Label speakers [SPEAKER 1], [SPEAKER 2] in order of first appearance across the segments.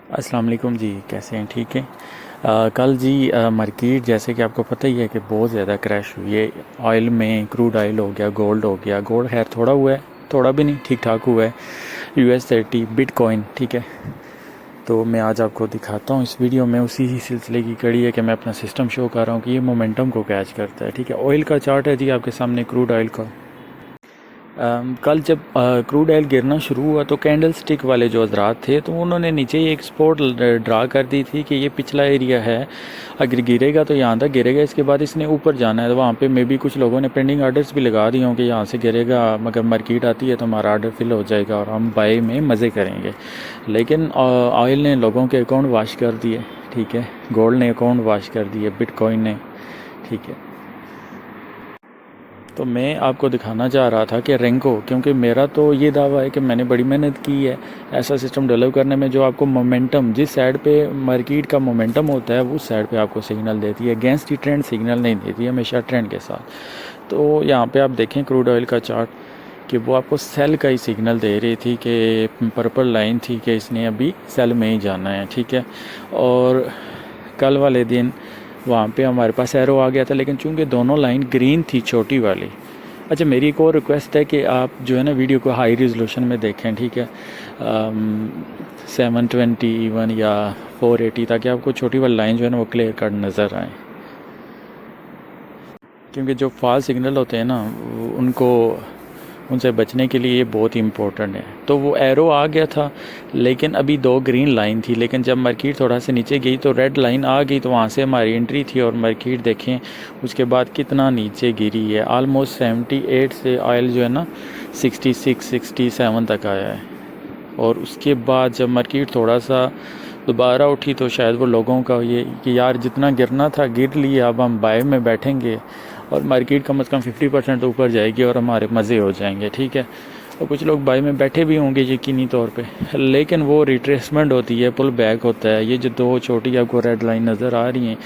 [SPEAKER 1] अस्सलाम वालेकुम जी, कैसे हैं? ठीक है। कल जी मार्केट जैसे कि आपको पता ही है कि बहुत ज़्यादा क्रैश हुई है। ऑयल में क्रूड ऑयल हो गया, गोल्ड हो गया। गोल्ड खैर थोड़ा हुआ है, थोड़ा भी नहीं, ठीक ठाक हुआ है। US30 बिटकॉइन, ठीक है। तो मैं आज आपको दिखाता हूँ इस वीडियो में, उसी ही सिलसिले की कड़ी है कि मैं अपना सिस्टम शो कर रहा हूँ कि ये मोमेंटम को कैच करता है, ठीक है। ऑयल का चार्ट है जी आपके सामने, क्रूड ऑयल का। कल जब क्रूड ऑयल गिरना शुरू हुआ तो कैंडल स्टिक वाले जो हजरात थे तो उन्होंने नीचे ही एक स्पॉट ड्रा कर दी थी कि ये पिछला एरिया है, अगर गिरेगा तो यहाँ तक गिरेगा, इसके बाद इसने ऊपर जाना है। तो वहाँ पे मे बी कुछ लोगों ने पेंडिंग आर्डर्स भी लगा दिए होंगे, यहाँ से गिरेगा मगर मार्केट आती है तो हमारा आर्डर फिल हो जाएगा और हम बाई में मज़े करेंगे। लेकिन ऑयल ने लोगों के अकाउंट वाश कर दिए, ठीक है। गोल्ड ने अकाउंट वाश कर दिए, बिटकॉइन ने, ठीक है। तो मैं आपको दिखाना चाह रहा था कि रेंको, क्योंकि मेरा तो ये दावा है कि मैंने बड़ी मेहनत की है ऐसा सिस्टम डेवलप करने में जो आपको मोमेंटम, जिस साइड पे मार्केट का मोमेंटम होता है उस साइड पे आपको सिग्नल देती है, अगेंस्ट ही ट्रेंड सिग्नल नहीं देती है, हमेशा ट्रेंड के साथ। तो यहाँ पे आप देखें क्रूड ऑयल का चार्ट कि वो आपको सेल का ही सिग्नल दे रही थी कि पर्पल लाइन थी कि इसने अभी सेल में ही जाना है, ठीक है। और कल वाले दिन वहाँ पे हमारे पास एरो आ गया था, लेकिन चूंकि दोनों लाइन ग्रीन थी छोटी वाली। अच्छा, मेरी एक और रिक्वेस्ट है कि आप जो है ना वीडियो को हाई रिजोल्यूशन में देखें, ठीक है। 720 इवन या 480, ताकि आपको छोटी वाली लाइन जो है ना वो क्लियर कट नज़र आए, क्योंकि जो फॉल सिग्नल होते हैं ना उनको, उनसे बचने के लिए ये बहुत इम्पोर्टेंट है। तो वो एरो आ गया था, लेकिन अभी दो ग्रीन लाइन थी, लेकिन जब मार्केट थोड़ा सा नीचे गई तो रेड लाइन आ गई, तो वहाँ से हमारी एंट्री थी। और मार्केट देखें उसके बाद कितना नीचे गिरी है, आलमोस्ट 78 से ऑयल जो है ना 66 67 तक आया है। और उसके बाद जब मार्केट थोड़ा सा दोबारा उठी तो शायद वो लोगों का ये कि यार जितना गिरना था गिर लिया, अब हम बाय में बैठेंगे और मार्केट कम से कम 50% ऊपर जाएगी और हमारे मज़े हो जाएंगे, ठीक है। और कुछ लोग बाय में बैठे भी होंगे यकीनी तौर पे, लेकिन वो रिट्रेसमेंट होती है, पुल बैक होता है। ये जो दो छोटी आपको रेड लाइन नज़र आ रही हैं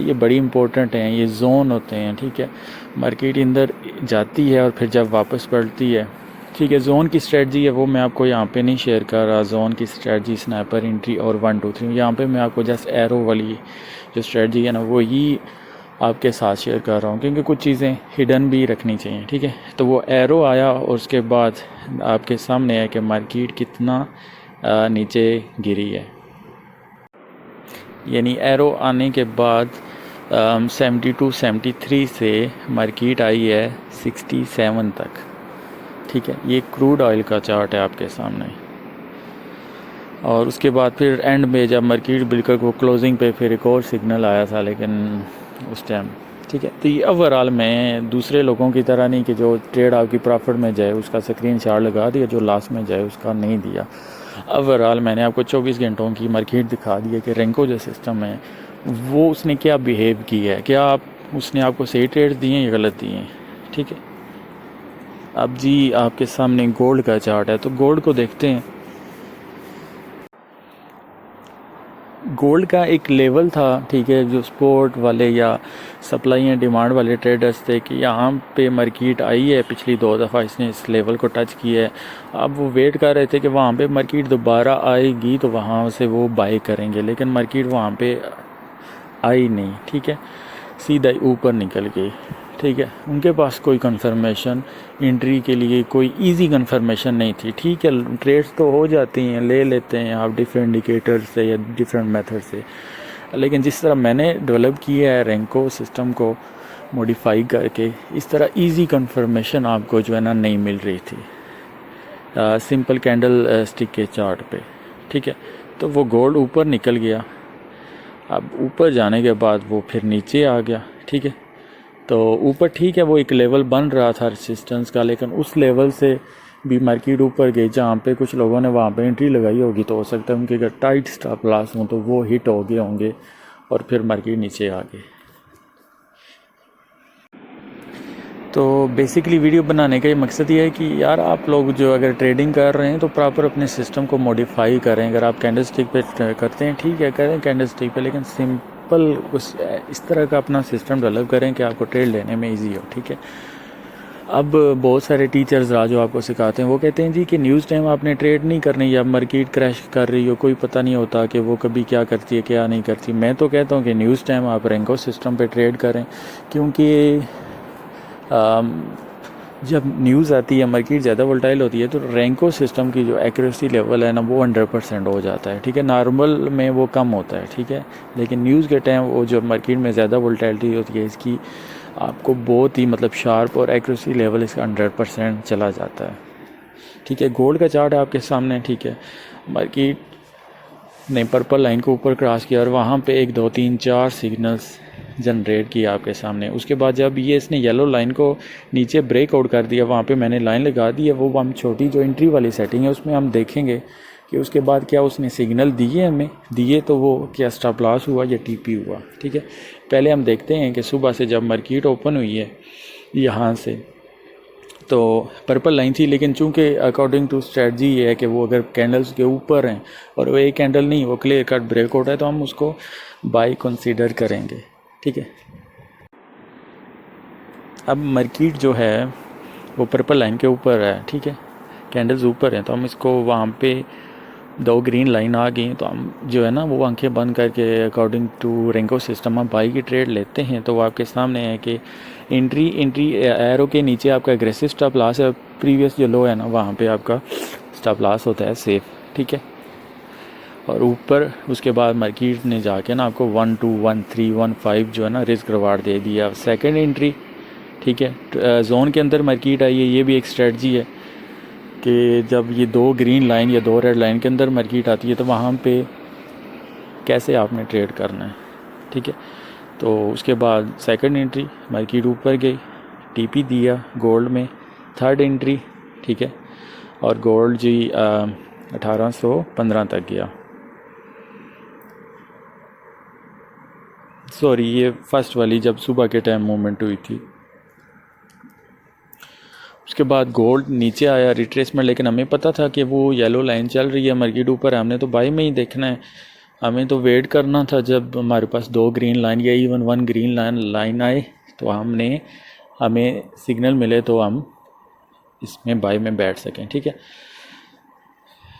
[SPEAKER 1] ये बड़ी इंपॉर्टेंट हैं, ये जोन होते हैं, ठीक है। मार्केट अंदर जाती है और फिर जब वापस पलटती है, ठीक है। जोन की स्ट्रेटजी है वो मैं आपको यहाँ पे नहीं शेयर कर रहा। जोन की स्ट्रेटजी, स्नैपर एंट्री और 1 2 3, यहाँ पे मैं आपको जस्ट एरो वाली जो स्ट्रेटजी है ना वो ही आपके साथ शेयर कर रहा हूँ, क्योंकि कुछ चीज़ें हिडन भी रखनी चाहिए, ठीक है। तो वो एरो आया और उसके बाद आपके सामने है कि मार्केट कितना नीचे गिरी है। यानी एरो आने के बाद 72 73 से मार्केट आई है 67 तक, ठीक है। ये क्रूड ऑयल का चार्ट है आपके सामने। और उसके बाद फिर एंड में जब मार्केट बिल्कुल वो क्लोजिंग पे फिर एक और सिग्नल आया था, लेकिन उस टाइम, ठीक है। तो ये ओवरऑल मैं दूसरे लोगों की तरह नहीं कि जो ट्रेड आपकी प्रॉफिट में जाए उसका स्क्रीनशॉट लगा दिया, जो लॉस में जाए उसका नहीं दिया। ओवरऑल मैंने आपको 24 घंटों की मार्केट दिखा दी है कि रेंको जो सिस्टम है वो उसने क्या बिहेव किया है, क्या उसने आपको सही ट्रेड दिए हैं या गलत दिए हैं, ठीक है। अब जी आपके सामने गोल्ड का चार्ट है, तो गोल्ड को देखते हैं। गोल्ड का एक लेवल था, ठीक है, जो स्पोर्ट वाले या सप्लाई एंड डिमांड वाले ट्रेडर्स थे कि यहाँ पे मार्केट आई है, पिछली 2 दफ़ा इसने इस लेवल को टच किया है। अब वो वेट कर रहे थे कि वहाँ पे मार्केट दोबारा आएगी तो वहाँ से वो बाय करेंगे, लेकिन मार्केट वहाँ पे आई नहीं, ठीक है, सीधा ऊपर निकल गई, ठीक है। उनके पास कोई कंफर्मेशन एंट्री के लिए कोई इजी कंफर्मेशन नहीं थी, ठीक है। ट्रेड्स तो हो जाती हैं, ले लेते हैं आप डिफरेंट इंडिकेटर से या डिफरेंट मेथड से, लेकिन जिस तरह मैंने डेवलप किया है रेंको सिस्टम को मॉडिफाई करके, इस तरह इजी कंफर्मेशन आपको जो है ना नहीं मिल रही थी सिंपल कैंडल स्टिक के चार्ट पे, ठीक है। तो वो गोल्ड ऊपर निकल गया, अब ऊपर जाने के बाद वो फिर नीचे आ गया, ठीक है। तो ऊपर ठीक है वो एक लेवल बन रहा था रेजिस्टेंस का, लेकिन उस लेवल से भी मार्केट ऊपर गई जहाँ पे कुछ लोगों ने वहाँ पे एंट्री लगाई होगी, तो हो सकता है उनके अगर टाइट स्टॉप लॉस हों तो वो हिट हो गए होंगे और फिर मार्केट नीचे आ गई। तो बेसिकली वीडियो बनाने का ये मकसद ये है कि यार आप लोग जो अगर ट्रेडिंग कर रहे हैं तो प्रॉपर अपने सिस्टम को मॉडिफाई करें। अगर आप कैंडल स्टिक पे करते हैं ठीक है, करें कैंडल स्टिक पे, लेकिन सिंपल इस तरह का अपना सिस्टम डेवलप करें कि आपको ट्रेड लेने में इजी हो, ठीक है। अब बहुत सारे टीचर्स रहा जो आपको सिखाते हैं वो कहते हैं जी कि न्यूज़ टाइम आपने ट्रेड नहीं करनी, या मार्केट क्रैश कर रही हो, कोई पता नहीं होता कि वो कभी क्या करती है क्या नहीं करती। मैं तो कहता हूँ कि न्यूज़ टाइम आप रेंको सिस्टम पे ट्रेड करें, क्योंकि जब न्यूज़ आती है मार्केट ज़्यादा वोल्टाइल होती है तो रेंको सिस्टम की जो एक्यूरेसी लेवल है ना वो 100% हो जाता है, ठीक है। नॉर्मल में वो कम होता है, ठीक है, लेकिन न्यूज़ के टाइम वो जब मार्केट में ज़्यादा वोल्टाइलिटी होती है इसकी, आपको बहुत ही मतलब शार्प और एक्यूरेसी लेवल इसका 100% चला जाता है, ठीक है। गोल्ड का चार्ट आपके सामने, ठीक है। मार्केट ने पर्पल लाइन को ऊपर क्रॉस किया और वहाँ पे 1 2 3 4 सिग्नल्स जनरेट किया आपके सामने। उसके बाद जब ये इसने येलो लाइन को नीचे ब्रेक आउट कर दिया, वहाँ पे मैंने लाइन लगा दी है, वो हम छोटी जो एंट्री वाली सेटिंग है उसमें हम देखेंगे कि उसके बाद क्या उसने सिग्नल दिए, हमें दिए तो वो क्या स्टॉप लॉस हुआ या टीपी हुआ, ठीक है। पहले हम देखते हैं कि सुबह से जब मार्केट ओपन हुई है यहाँ से तो पर्पल लाइन थी, लेकिन चूंकि अकॉर्डिंग टू स्ट्रेटजी ये है कि वो अगर कैंडल्स के ऊपर हैं और वो एक कैंडल नहीं, वो क्लियर कट ब्रेकआउट है, तो हम उसको बाई कंसीडर करेंगे, ठीक है। अब मार्केट जो है वो पर्पल लाइन के ऊपर है, ठीक है, कैंडल्स ऊपर हैं, तो हम इसको वहाँ पे 2 ग्रीन लाइन आ गई तो हम जो है ना वो आंखें बंद करके अकॉर्डिंग टू रेंको सिस्टम हम बाई की ट्रेड लेते हैं। तो वो आपके सामने है कि एंट्री एरो के नीचे आपका एग्रेसिव स्टॉप लॉस है, प्रीवियस जो लो है ना वहाँ पे आपका स्टॉप लॉस होता है सेफ, ठीक है। और ऊपर उसके बाद मार्केट ने जाके ना आपको 1 2 1 3 1 5 जो है ना रिस्क रिवार्ड दे दिया। सेकंड एंट्री, ठीक है, जोन के अंदर मार्केट आई है, ये भी एक स्ट्रेटजी है कि जब ये 2 ग्रीन लाइन या 2 रेड लाइन के अंदर मार्केट आती है तो वहाँ पे कैसे आपने ट्रेड करना है, ठीक है। तो उसके बाद सेकंड एंट्री मार्केट ऊपर गई, टीपी दिया गोल्ड में। थर्ड एंट्री, ठीक है, और गोल्ड जी 1815 तक गया। सॉरी, ये फर्स्ट वाली जब सुबह के टाइम मूवमेंट हुई थी। उसके बाद गोल्ड नीचे आया रिट्रेसमेंट, लेकिन हमें पता था कि वो येलो लाइन चल रही है, मार्केट ऊपर है, हमने तो बाई में ही देखना है, हमें तो वेट करना था जब हमारे पास 2 ग्रीन लाइन या इवन 1 ग्रीन लाइन आए तो हमें सिग्नल मिले तो हम इसमें बाई में बैठ सकें, ठीक है।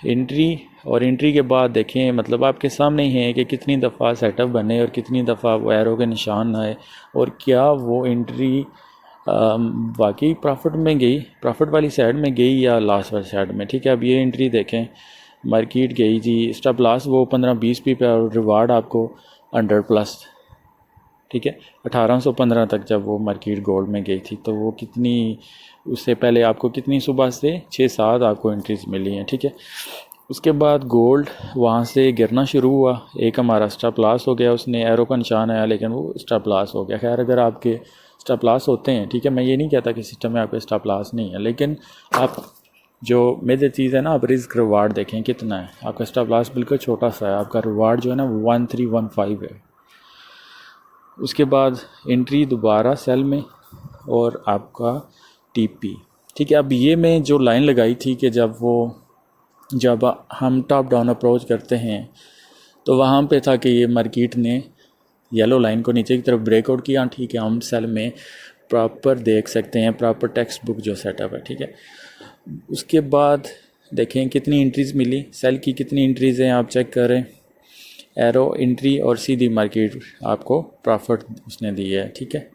[SPEAKER 1] एंट्री के बाद देखें, मतलब आपके सामने ही है कि कितनी दफ़ा सेटअप बने और कितनी दफ़ा वो एरो के निशान आए, और क्या वो एंट्री वाकई प्रॉफिट में गई, प्रॉफिट वाली साइड में गई या लॉस वाली साइड में, ठीक है। अब ये एंट्री देखें, मार्केट गई जी, स्टॉप लॉस वो 15-20 पी पे और रिवार्ड आपको 100+, ठीक है। 1815 तक जब वो मार्केट गोल्ड में गई थी तो वो कितनी, उससे पहले आपको कितनी सुबह से 6-7 आपको एंट्रीज मिली हैं, ठीक है। उसके बाद गोल्ड वहाँ से गिरना शुरू हुआ, एक हमारा स्टॉप लॉस हो गया, उसने एरो का निशान आया लेकिन वो स्टॉप लॉस हो गया। खैर अगर आपके स्टॉप लॉस होते हैं, ठीक है, मैं ये नहीं कहता कि सिस्टम में आपके स्टॉप लॉस नहीं है, लेकिन आप जो मेजर चीज़ है ना, आप रिस्क रिवार्ड देखें कितना है। आपका स्टॉप लॉस बिल्कुल छोटा सा है, आपका रिवार्ड जो है ना 1315 है। उसके बाद एंट्री दोबारा सेल में और आपका टीपी, ठीक है। अब ये मैं जो लाइन लगाई थी कि जब हम टॉप डाउन अप्रोच करते हैं तो वहाँ पे था कि ये मार्केट ने येलो लाइन को नीचे की तरफ ब्रेकआउट किया, ठीक है। हम सेल में प्रॉपर देख सकते हैं, प्रॉपर टेक्स्ट बुक जो सेटअप है, ठीक है। उसके बाद देखें कितनी एंट्रीज़ मिली, सेल की कितनी एंट्रीज़ हैं आप चेक करें, एरो एंट्री और सीधी मार्केट आपको प्रॉफिट उसने दी है, ठीक है।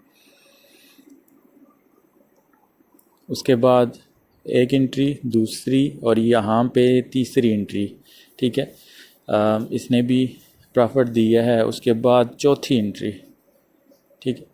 [SPEAKER 1] उसके बाद एक एंट्री, दूसरी और यहाँ पे तीसरी एंट्री, ठीक है, इसने भी प्रॉफिट दिया है। उसके बाद चौथी एंट्री, ठीक है,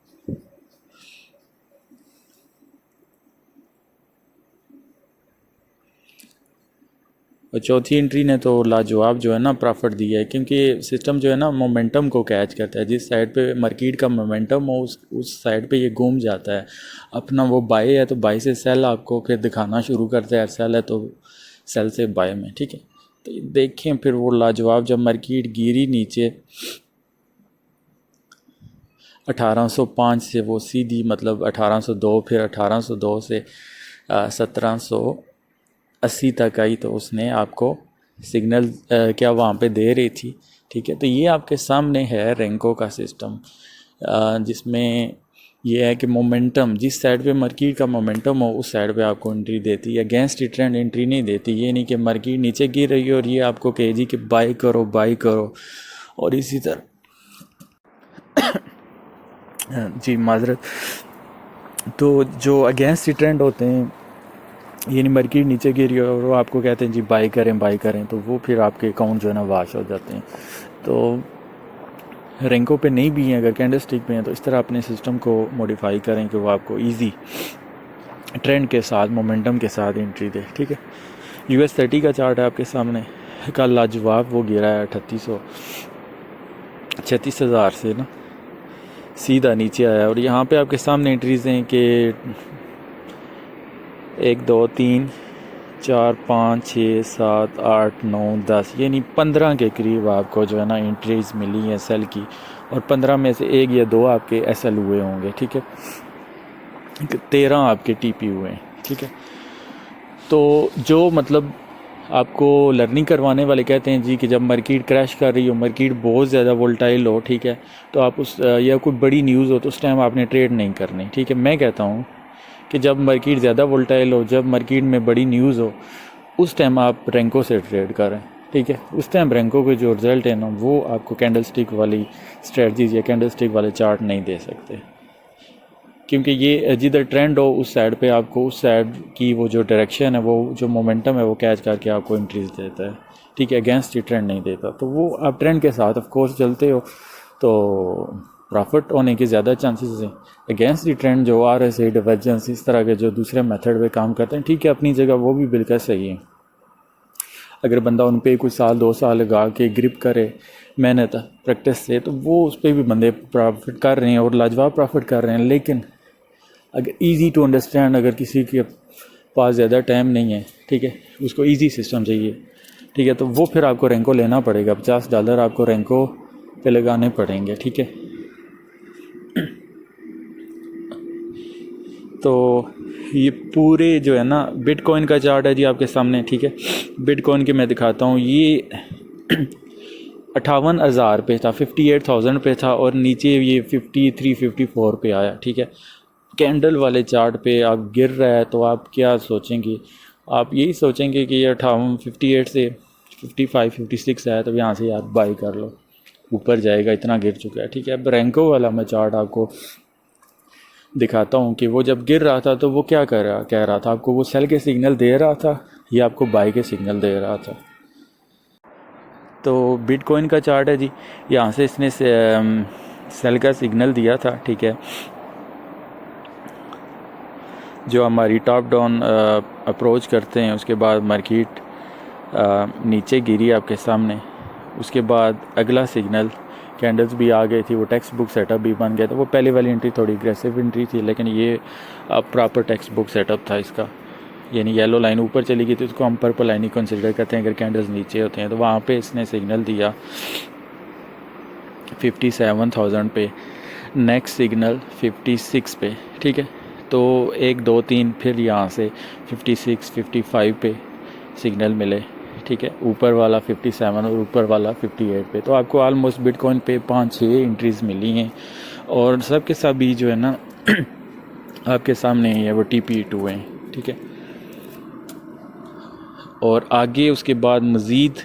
[SPEAKER 1] और चौथी एंट्री ने तो लाजवाब जो है ना प्रॉफिट दिया है, क्योंकि सिस्टम जो है ना मोमेंटम को कैच करता है, जिस साइड पे मार्केट का मोमेंटम हो उस साइड पे ये घूम जाता है। अपना वो बाई है तो बाई से सेल आपको फिर दिखाना शुरू करता है, सेल है तो सेल से बाई में, ठीक है। तो देखें फिर वो लाजवाब जब मार्केट गिरी नीचे 1805 से वो सीधी मतलब 1802, फिर 1802 से 1780 तक आई तो उसने आपको सिग्नल क्या वहाँ पे दे रही थी, ठीक है। तो ये आपके सामने है रेंको का सिस्टम, जिसमें ये है कि मोमेंटम, जिस साइड पे मार्केट का मोमेंटम हो उस साइड पे आपको एंट्री देती है, अगेंस्ट ट्रेंड एंट्री नहीं देती। ये नहीं कि मार्केट नीचे गिर रही है और ये आपको कहे जी कि बाई करो बाई करो। और इसी तरह जी माजरत, तो जो अगेंस्ट ट्रेंड होते हैं, यानी मार्केट नीचे गिरी है और वो आपको कहते हैं जी बाई करें, तो वो फिर आपके अकाउंट जो है ना वाश हो जाते हैं। तो रैंकों पे नहीं भी हैं, अगर कैंडल स्टिक पे हैं, तो इस तरह अपने सिस्टम को मॉडिफाई करें कि वो आपको इजी ट्रेंड के साथ मोमेंटम के साथ एंट्री दे। ठीक है, US30 का चार्ट है आपके सामने। कल लाजवाब वो गिरा है 36,000 से ना सीधा नीचे आया, और यहाँ पे आपके सामने एंट्रीज हैं कि 1 2 3 4 5 6 7 8 9 10 यानी 15 के करीब आपको जो है ना एंट्रीज मिली हैं सेल की, और 15 में से 1 या 2 आपके SL हुए होंगे। ठीक है, 13 आपके TP हुए हैं। ठीक है, तो जो मतलब आपको लर्निंग करवाने वाले कहते हैं जी कि जब मार्केट क्रैश कर रही हो, मार्केट बहुत ज़्यादा वोल्टाइल हो, ठीक है, तो आप उस या कोई बड़ी न्यूज़ हो तो उस टाइम आपने ट्रेड नहीं करनी। ठीक है, मैं कहता हूँ कि जब मार्केट ज़्यादा वोल्टाइल हो, जब मार्केट में बड़ी न्यूज़ हो, उस टाइम आप रैंकों से ट्रेड करें। ठीक है, उस टाइम रैंकों के जो रिज़ल्ट है ना वो आपको कैंडल स्टिक वाली स्ट्रेटजीज या कैंडल स्टिक वाले चार्ट नहीं दे सकते, क्योंकि ये जिधर ट्रेंड हो उस साइड पे आपको उस साइड की वो जो डायरेक्शन है, वो जो मोमेंटम है, वो कैच करके आपको इंक्रीज देता है। ठीक है, अगेंस्ट ही ट्रेंड नहीं देता। तो वो आप ट्रेंड के साथ ऑफ कोर्स चलते हो तो प्रॉफिट होने के ज़्यादा चांसेस हैं। अगेंस्ट दी ट्रेंड जो RSI डिवर्जेंस इस तरह के जो दूसरे मेथड पे काम करते हैं, ठीक है, अपनी जगह वो भी बिल्कुल सही है। अगर बंदा उन पे कुछ साल 2 साल लगा के ग्रिप करे मेहनत प्रैक्टिस से, तो वो उस पर भी बंदे प्रॉफिट कर रहे हैं और लाजवाब प्रॉफिट कर रहे हैं। लेकिन अगर इजी टू अंडरस्टैंड, अगर किसी के पास ज़्यादा टाइम नहीं है, ठीक है, उसको इजी सिस्टम चाहिए, ठीक है, तो वो फिर आपको रैंको लेना पड़ेगा। $50 आपको रैंको पे लगाने पड़ेंगे। ठीक है, तो ये पूरे जो है ना बिटकॉइन का चार्ट है जी आपके सामने। ठीक है, बिटकॉइन के मैं दिखाता हूँ। ये 58,000 पे था, 58,000 पे था, और नीचे ये 53 54 पे आया। ठीक है, कैंडल वाले चार्ट पे आप गिर रहा है तो आप क्या सोचेंगे? आप यही सोचेंगे कि ये 58 से 55 56 आया तो यहाँ से यार बाई कर लो, ऊपर जाएगा, इतना गिर चुका है। ठीक है, अब रैंको वाला मैं चार्ट आपको दिखाता हूँ कि वो जब गिर रहा था तो वो क्या कह रहा था आपको, वो सेल के सिग्नल दे रहा था या आपको बाई के सिग्नल दे रहा था। तो बिटकॉइन का चार्ट है जी, यहाँ से इसने सेल का सिग्नल दिया था। ठीक है, जो हमारी टॉप डाउन अप्रोच करते हैं, उसके बाद मार्केट नीचे गिरी आपके सामने, उसके बाद अगला सिग्नल कैंडल्स भी आ गई थी, वो टेक्स्ट बुक सेटअप भी बन गया था। वो पहले वाली एंट्री थोड़ी एग्रेसिव एंट्री थी, लेकिन ये प्रॉपर टेक्स्ट बुक सेटअप था इसका। यानी येलो लाइन ऊपर चली गई थी, उसको हम पर्पल लाइन ही कंसिडर करते हैं अगर कैंडल्स नीचे होते हैं। तो वहाँ पे इसने सिग्नल दिया 57,000 पे, नेक्स्ट सिग्नल 56 पे। ठीक है, तो 1 2 3 फिर यहाँ से 56 55 पे सिग्नल मिले। ठीक है, ऊपर वाला 57 और ऊपर वाला 58 पे। तो आपको ऑलमोस्ट बिटकॉइन पे 5-6 एंट्रीज मिली हैं, और सब के सब भी जो है ना आपके सामने ही है, वो TP2 हैं। ठीक है, और आगे उसके बाद मज़ीद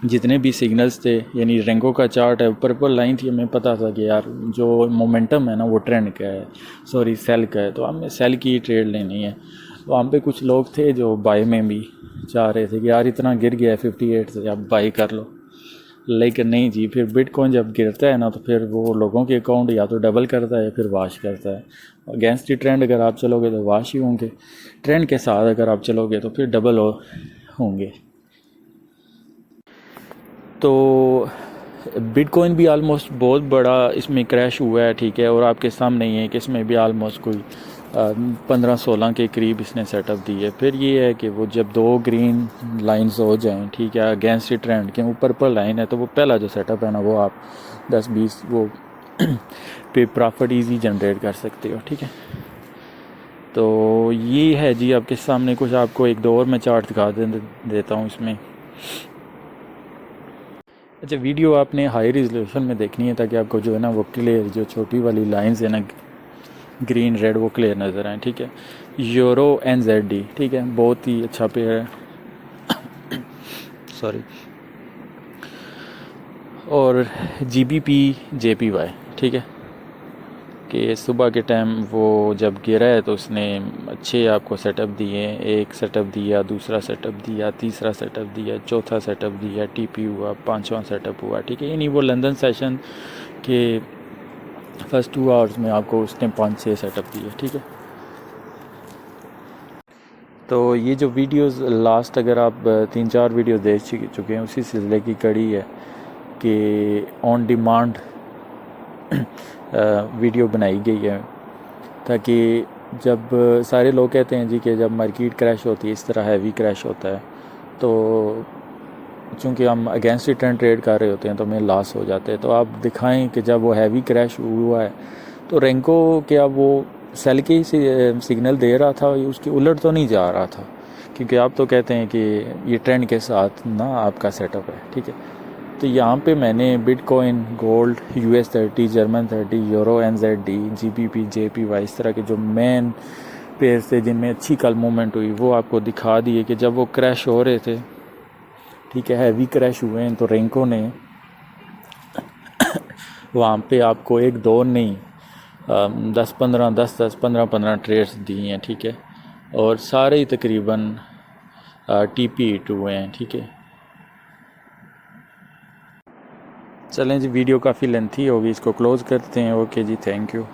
[SPEAKER 1] जितने भी सिग्नल्स थे, यानी रैंको का चार्ट है, पर्पल लाइन थी, हमें पता था कि यार जो मोमेंटम है ना वो ट्रेंड का है, सॉरी सेल का है, तो हमें सेल की ट्रेड लेनी है। वहाँ पे कुछ लोग थे जो बाई में भी चाह रहे थे कि यार इतना गिर गया है 58 से, आप बाई कर लो। लेकिन नहीं जी, फिर बिटकॉइन जब गिरता है ना तो फिर वो लोगों के अकाउंट या तो डबल करता है या फिर वाश करता है। अगेंस्ट दी ट्रेंड अगर आप चलोगे तो वाश ही होंगे, ट्रेंड के साथ अगर आप चलोगे तो फिर डबल होंगे। तो बिटकॉइन भी आलमोस्ट बहुत बड़ा इसमें क्रैश हुआ है। ठीक है, और आपके सामने ही है कि इसमें भी आलमोस्ट कोई 15-16 के करीब इसने सेटअप दी है। फिर ये है कि वो जब 2 ग्रीन लाइंस हो जाएं, ठीक है, अगेंस्ट ट्रेंड के ऊपर पर लाइन है, तो वो पहला जो सेटअप है ना वो आप 10-20 वो पे प्रॉफिट ईजी जनरेट कर सकते हो। ठीक है, तो ये है जी आपके सामने कुछ। आपको एक दो और मैं चार्ट दिखा देता हूँ इसमें। अच्छा, वीडियो आपने हाई रिजोल्यूशन में देखनी है ताकि आपको जो है ना वो क्लियर, जो छोटी वाली लाइंस है ना ग्रीन रेड, वो क्लियर नज़र आए, ठीक है। यूरो NZD, ठीक है, बहुत ही अच्छा पेयर है, सॉरी। और GBP JPY, ठीक है, कि सुबह के टाइम वो जब गिरा है तो उसने अच्छे आपको सेटअप दिए, एक सेटअप दिया, दूसरा सेटअप दिया, तीसरा सेटअप दिया, चौथा सेटअप दिया, TP हुआ, पांचवा सेटअप हुआ, ठीक है। यानी वो लंदन सेशन के फर्स्ट 2 आवर्स में आपको उसने 5-6 सेटअप दिए, ठीक है। तो ये जो वीडियोस लास्ट, अगर आप 3-4 वीडियो देख चुके हैं, उसी सिलसिले की कड़ी है कि ऑन डिमांड वीडियो बनाई गई है, ताकि जब सारे लोग कहते हैं जी कि जब मार्केट क्रैश होती है, इस तरह हैवी क्रैश होता है, तो चूँकि हम अगेंस्ट रिटर्न ट्रेड कर रहे होते हैं तो हमें लॉस हो जाते हैं। तो आप दिखाएं कि जब वो हैवी क्रैश हुआ है तो रेंको क्या वो सेल के ही सिग्नल दे रहा था, उसके उलट तो नहीं जा रहा था, क्योंकि आप तो कहते हैं कि ये ट्रेंड के साथ ना आपका सेटअप है, ठीक है। तो यहाँ पे मैंने bitcoin, gold, US30, German 30, euro NZD, GBP JPY, इस तरह के जो मेन पेयर थे जिनमें अच्छी कल मूवमेंट हुई, वो आपको दिखा दिए कि जब वो क्रैश हो रहे थे, ठीक है, हैवी क्रैश हुए हैं, तो रेंको ने वहाँ पे आपको 1-2 नहीं 10-15 ट्रेड्स दी हैं, ठीक है। और सारे ही तकरीबन TP हिट हुए हैं, ठीक है। चलें जी, वीडियो काफ़ी लेंथी होगी, इसको क्लोज़ करते हैं। ओके जी, थैंक यू।